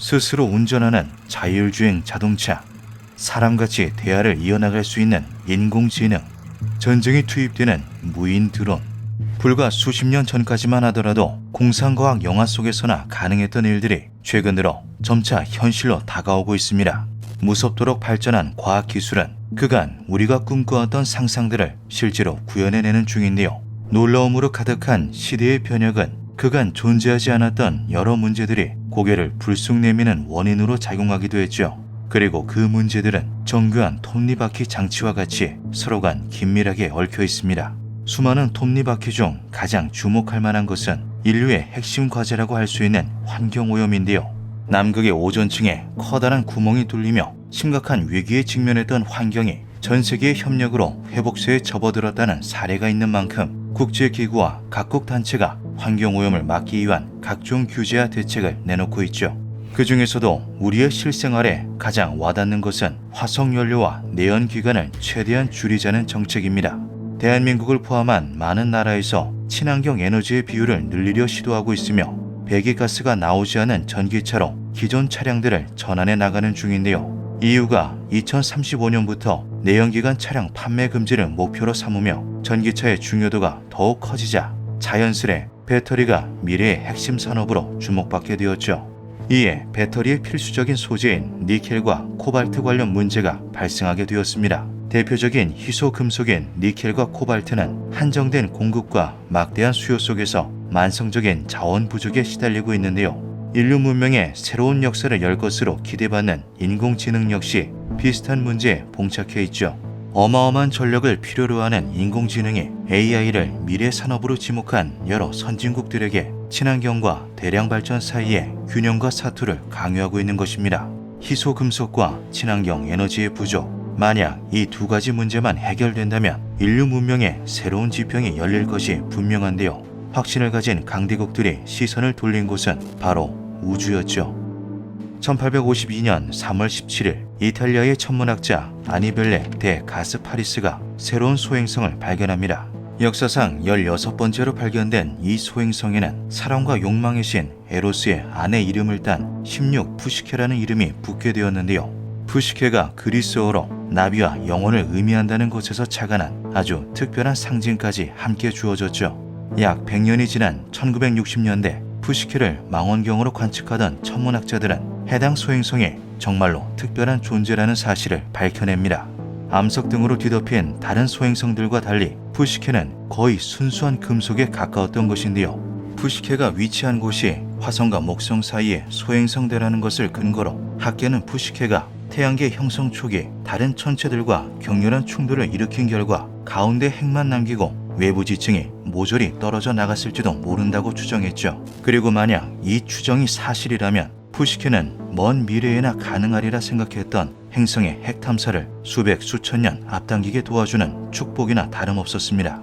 스스로 운전하는 자율주행 자동차, 사람같이 대화를 이어나갈 수 있는 인공지능, 전쟁이 투입되는 무인 드론. 불과 수십 년 전까지만 하더라도 공상과학 영화 속에서나 가능했던 일들이 최근 들어 점차 현실로 다가오고 있습니다. 무섭도록 발전한 과학기술은 그간 우리가 꿈꿔왔던 상상들을 실제로 구현해내는 중인데요. 놀라움으로 가득한 시대의 변혁은 그간 존재하지 않았던 여러 문제들이 고개를 불쑥 내미는 원인으로 작용하기도 했죠. 그리고 그 문제들은 정교한 톱니바퀴 장치와 같이 서로 간 긴밀하게 얽혀 있습니다. 수많은 톱니바퀴 중 가장 주목할 만한 것은 인류의 핵심 과제라고 할 수 있는 환경오염인데요. 남극의 오존층에 커다란 구멍이 뚫리며 심각한 위기에 직면했던 환경이 전 세계의 협력으로 회복세에 접어들었다는 사례가 있는 만큼 국제기구와 각국 단체가 환경오염을 막기 위한 각종 규제와 대책을 내놓고 있죠. 그 중에서도 우리의 실생활에 가장 와닿는 것은 화석연료와 내연기관을 최대한 줄이자는 정책입니다. 대한민국을 포함한 많은 나라에서 친환경 에너지의 비율을 늘리려 시도하고 있으며 배기가스가 나오지 않은 전기차로 기존 차량들을 전환해 나가는 중인데요. EU가 2035년부터 내연기관 차량 판매 금지를 목표로 삼으며 전기차의 중요도가 더욱 커지자 자연스레 배터리가 미래의 핵심 산업으로 주목받게 되었죠. 이에 배터리의 필수적인 소재인 니켈과 코발트 관련 문제가 발생하게 되었습니다. 대표적인 희소 금속인 니켈과 코발트는 한정된 공급과 막대한 수요 속에서 만성적인 자원 부족에 시달리고 있는데요. 인류 문명의 새로운 역사를 열 것으로 기대받는 인공지능 역시 비슷한 문제에 봉착해 있죠. 어마어마한 전력을 필요로 하는 인공지능이 AI를 미래 산업으로 지목한 여러 선진국들에게 친환경과 대량 발전 사이의 균형과 사투를 강요하고 있는 것입니다. 희소 금속과 친환경 에너지의 부족, 만약 이 두 가지 문제만 해결된다면 인류 문명의 새로운 지평이 열릴 것이 분명한데요. 확신을 가진 강대국들이 시선을 돌린 곳은 바로 우주였죠. 1852년 3월 17일 이탈리아의 천문학자 아니벨레 데 가스파리스가 새로운 소행성을 발견합니다. 역사상 16번째로 발견된 이 소행성에는 사랑과 욕망의 신 에로스의 아내 이름을 딴 16 푸시케라는 이름이 붙게 되었는데요. 푸시케가 그리스어로 나비와 영혼을 의미한다는 것에서 착안한 아주 특별한 상징까지 함께 주어졌죠. 약 100년이 지난 1960년대 푸시케를 망원경으로 관측하던 천문학자들은 해당 소행성이 정말로 특별한 존재라는 사실을 밝혀냅니다. 암석 등으로 뒤덮인 다른 소행성들과 달리 푸시케는 거의 순수한 금속에 가까웠던 것인데요. 푸시케가 위치한 곳이 화성과 목성 사이의 소행성대라는 것을 근거로 학계는 푸시케가 태양계 형성 초기 다른 천체들과 격렬한 충돌을 일으킨 결과 가운데 핵만 남기고 외부 지층이 모조리 떨어져 나갔을지도 모른다고 추정했죠. 그리고 만약 이 추정이 사실이라면 푸시케는 먼 미래에나 가능하리라 생각했던 행성의 핵 탐사를 수백 수천 년 앞당기게 도와주는 축복이나 다름없었습니다.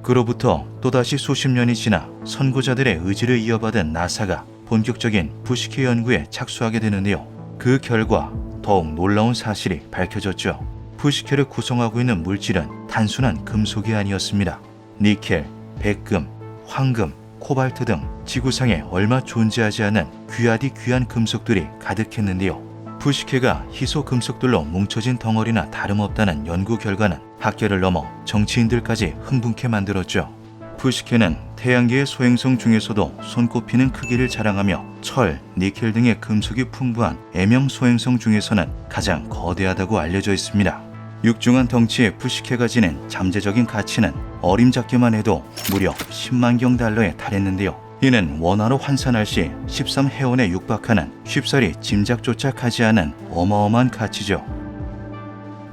그로부터 또다시 수십 년이 지나 선구자들의 의지를 이어받은 나사가 본격적인 푸시케 연구에 착수하게 되는데요. 그 결과 더욱 놀라운 사실이 밝혀졌죠. 푸시케를 구성하고 있는 물질은 단순한 금속이 아니었습니다. 니켈, 백금, 황금, 코발트 등 지구상에 얼마 존재하지 않은 귀하디 귀한 금속들이 가득했는데요. 푸시케가 희소 금속들로 뭉쳐진 덩어리나 다름없다는 연구 결과는 학계를 넘어 정치인들까지 흥분케 만들었죠. 푸시케는 태양계의 소행성 중에서도 손꼽히는 크기를 자랑하며 철, 니켈 등의 금속이 풍부한 애명 소행성 중에서는 가장 거대하다고 알려져 있습니다. 육중한 덩치의 푸시케가 지닌 잠재적인 가치는 어림잡기만 해도 무려 10만 경 달러에 달했는데요. 이는 원화로 환산할 시 13해원에 육박하는 쉽사리 짐작조차 가지 않은 어마어마한 가치죠.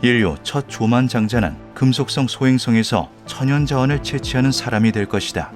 인류 첫 조만장자는 금속성 소행성에서 천연자원을 채취하는 사람이 될 것이다.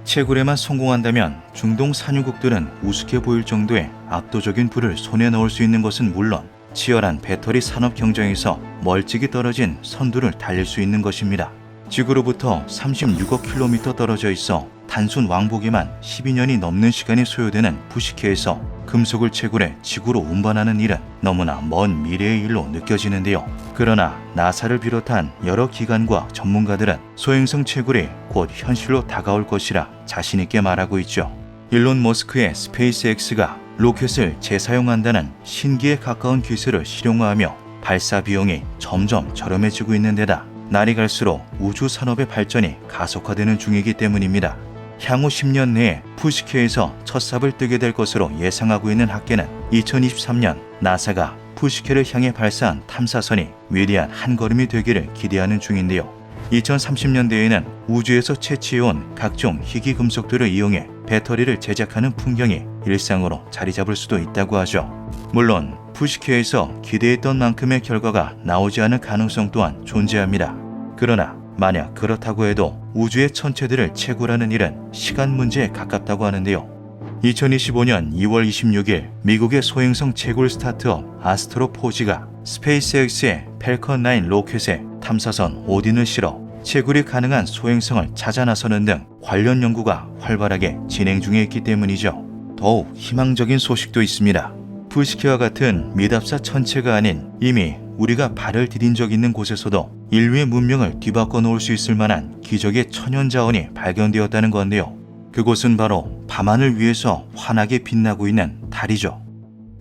채굴에만 성공한다면 중동 산유국들은 우습게 보일 정도의 압도적인 부를 손에 넣을 수 있는 것은 물론 치열한 배터리 산업 경쟁에서 멀찍이 떨어진 선두를 달릴 수 있는 것입니다. 지구로부터 36억 킬로미터 떨어져 있어 단순 왕복에만 12년이 넘는 시간이 소요되는 푸시케에서 금속을 채굴해 지구로 운반하는 일은 너무나 먼 미래의 일로 느껴지는데요. 그러나 나사를 비롯한 여러 기관과 전문가들은 소행성 채굴이 곧 현실로 다가올 것이라 자신있게 말하고 있죠. 일론 머스크의 스페이스X가 로켓을 재사용한다는 신기에 가까운 기술을 실용화하며 발사 비용이 점점 저렴해지고 있는 데다 날이 갈수록 우주 산업의 발전이 가속화되는 중이기 때문입니다. 향후 10년 내에 푸시케에서 첫 삽을 뜨게 될 것으로 예상하고 있는 학계는 2023년 나사가 푸시케를 향해 발사한 탐사선이 위대한 한 걸음이 되기를 기대하는 중인데요. 2030년대에는 우주에서 채취해온 각종 희귀 금속들을 이용해 배터리를 제작하는 풍경이 일상으로 자리 잡을 수도 있다고 하죠. 물론 푸시케에서 기대했던 만큼의 결과가 나오지 않을 가능성 또한 존재합니다. 그러나 만약 그렇다고 해도 우주의 천체들을 채굴하는 일은 시간 문제에 가깝다고 하는데요. 2025년 2월 26일 미국의 소행성 채굴 스타트업 아스트로포지가 스페이스X의 펠컨 9 로켓에 탐사선 오딘을 실어 채굴이 가능한 소행성을 찾아 나서는 등 관련 연구가 활발하게 진행 중에 있기 때문이죠. 더욱 희망적인 소식도 있습니다. 푸시케와 같은 미답사 천체가 아닌 이미 우리가 발을 디딘 적 있는 곳에서도 인류의 문명을 뒤바꿔 놓을 수 있을 만한 기적의 천연 자원이 발견되었다는 건데요. 그곳은 바로 밤하늘 위에서 환하게 빛나고 있는 달이죠.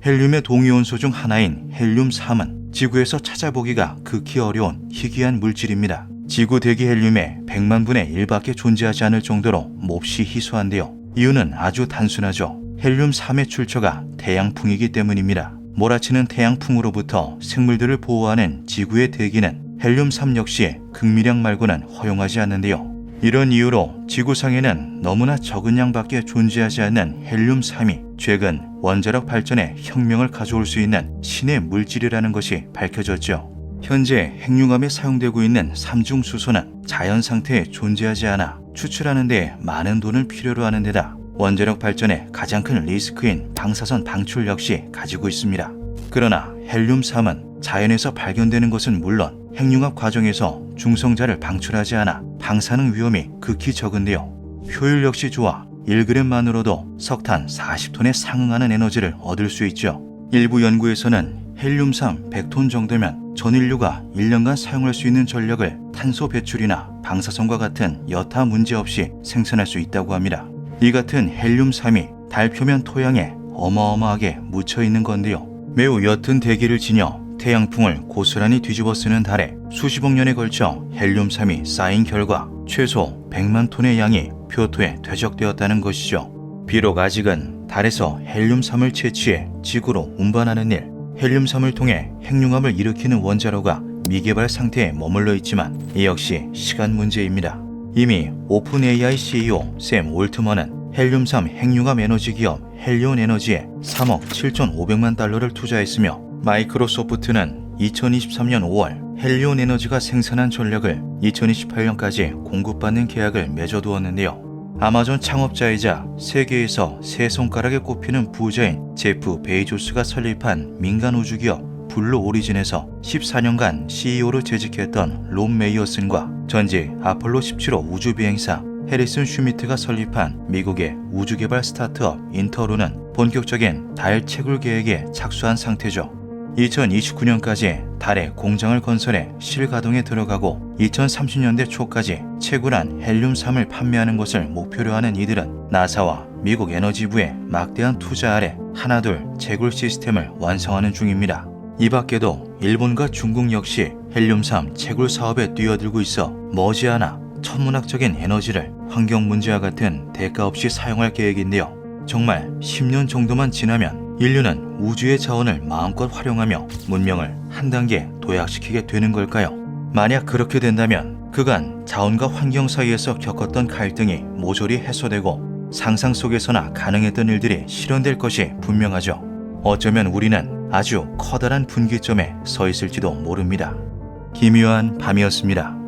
헬륨의 동위원소 중 하나인 헬륨-3은 지구에서 찾아보기가 극히 어려운 희귀한 물질입니다. 지구 대기 헬륨의 100만 분의 1밖에 존재하지 않을 정도로 몹시 희소한데요. 이유는 아주 단순하죠. 헬륨-3의 출처가 태양풍이기 때문입니다. 몰아치는 태양풍으로부터 생물들을 보호하는 지구의 대기는 헬륨-3 역시 극미량 말고는 허용하지 않는데요. 이런 이유로 지구상에는 너무나 적은 양밖에 존재하지 않는 헬륨-3이 최근 원자력 발전에 혁명을 가져올 수 있는 신의 물질이라는 것이 밝혀졌죠. 현재 핵융합에 사용되고 있는 삼중수소는 자연 상태에 존재하지 않아 추출하는 데 많은 돈을 필요로 하는 데다 원자력 발전의 가장 큰 리스크인 방사선 방출 역시 가지고 있습니다. 그러나 헬륨-3은 자연에서 발견되는 것은 물론 핵융합 과정에서 중성자를 방출하지 않아 방사능 위험이 극히 적은데요. 효율 역시 좋아 1g만으로도 석탄 40톤에 상응하는 에너지를 얻을 수 있죠. 일부 연구에서는 헬륨-3 100톤 정도면 전 인류가 1년간 사용할 수 있는 전력을 탄소 배출이나 방사선과 같은 여타 문제 없이 생산할 수 있다고 합니다. 이 같은 헬륨-3이 달 표면 토양에 어마어마하게 묻혀 있는 건데요. 매우 옅은 대기를 지녀 태양풍을 고스란히 뒤집어 쓰는 달에 수십억 년에 걸쳐 헬륨-3이 쌓인 결과 최소 100만 톤의 양이 표토에 퇴적되었다는 것이죠. 비록 아직은 달에서 헬륨-3을 채취해 지구로 운반하는 일, 헬륨-3을 통해 핵융합을 일으키는 원자로가 미개발 상태에 머물러 있지만 이 역시 시간 문제입니다. 이미 오픈 AI CEO 샘 올트먼은 헬륨-3 핵융합 에너지 기업 헬리온 에너지에 3억 7,500만 달러를 투자했으며 마이크로소프트는 2023년 5월 헬리온 에너지가 생산한 전력을 2028년까지 공급받는 계약을 맺어두었는데요. 아마존 창업자이자 세계에서 세 손가락에 꼽히는 부자인 제프 베이조스가 설립한 민간 우주기업 블루 오리진에서 14년간 CEO로 재직했던 론 메이어슨과 전직 아폴로 17호 우주비행사 해리슨 슈미트가 설립한 미국의 우주개발 스타트업 인터루는 본격적인 달 채굴 계획에 착수한 상태죠. 2029년까지 달에 공장을 건설해 실가동에 들어가고 2030년대 초까지 채굴한 헬륨-3을 판매하는 것을 목표로 하는 이들은 나사와 미국 에너지부의 막대한 투자 아래 하나둘 채굴 시스템을 완성하는 중입니다. 이 밖에도 일본과 중국 역시 헬륨-3 채굴 사업에 뛰어들고 있어 머지않아 천문학적인 에너지를 환경 문제와 같은 대가 없이 사용할 계획인데요. 정말 10년 정도만 지나면 인류는 우주의 자원을 마음껏 활용하며 문명을 한 단계 도약시키게 되는 걸까요? 만약 그렇게 된다면 그간 자원과 환경 사이에서 겪었던 갈등이 모조리 해소되고 상상 속에서나 가능했던 일들이 실현될 것이 분명하죠. 어쩌면 우리는 아주 커다란 분기점에 서 있을지도 모릅니다. 기묘한 밤이었습니다.